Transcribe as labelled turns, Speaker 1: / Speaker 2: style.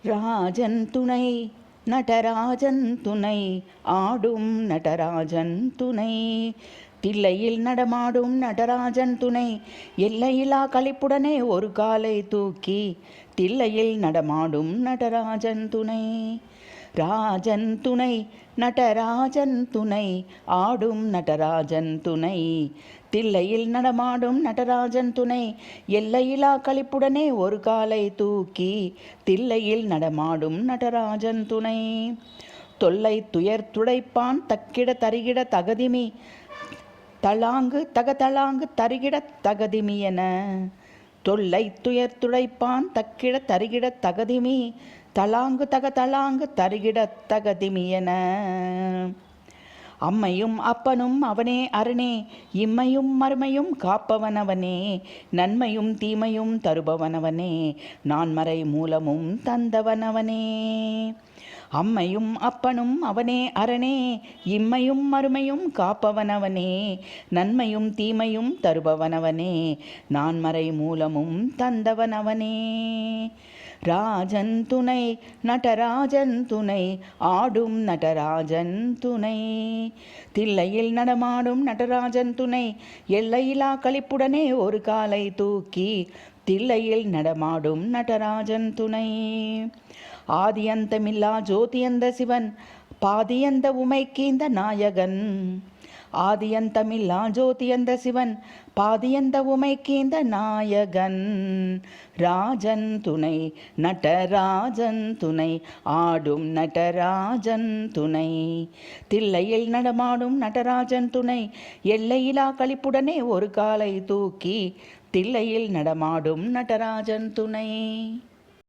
Speaker 1: ராஜன் துணை நடராஜன் துணை ஆடும் நடராஜன் துணை தில்லையில் நடமாடும் நடராஜன் துணை எல்லையிலா களிப்புடனே ஒரு காலை தூக்கி தில்லையில் நடமாடும் நடராஜன் துணை ராஜன் துணை நடராஜன் துணை ஆடும் நடராஜன் துணை தில்லையில் நடமாடும் நடராஜன் துணை எல்லையிலா களிப்புடனே ஒரு காலை தூக்கி தில்லையில் நடமாடும் நடராஜன் துணை தொல்லை துயர் துடைப்பான் தக்கிட தருகிட தகதிமி தளாங்கு தகதளாங்கு தருகிட தகதிமி என தொல்லை துயர் துடைப்பான் தக்கிட தருகிட தகதிமி தளாங்கு தகதளாங்கு தருகிட தகதிமி என அம்மையும் அப்பனும் அவனே அரணே இம்மையும் மறுமையும் காப்பவன் அவனே நன்மையும் தீமையும் தருபவன் அவனே நான்மறை மூலமும் தந்தவன் அவனே அம்மையும் அப்பனும் அவனே அரணே இம்மையும் மறுமையும் காப்பவன் அவனே நன்மையும் தீமையும் தருபவன் அவனே நான்மறை மூலமும் தந்தவன் அவனே ராஜன் துணை நடராஜன் துணை ஆடும் நடராஜன் துணை தில்லையில் நடமாடும் நடராஜன் துணை எல்லையிலா களிப்புடனே ஒரு காலை தூக்கி தில்லையில் நடமாடும் நடராஜன் துணை ஆதியந்தமில்லா ஜோதியந்த சிவன் பாதியந்த உமைக்கீந்த நாயகன் ஆதியந்தமில்லா ஜோதியந்த சிவன் பாதியந்த உமைக்கீந்த நாயகன் ராஜன் துணை நடராஜன் துணை ஆடும் நடராஜன் துணை தில்லையில் நடமாடும் நடராஜன் துணை எல்லையிலா களிப்புடனே ஒரு காலை தூக்கி தில்லையில் நடமாடும் நடராஜன் துணை.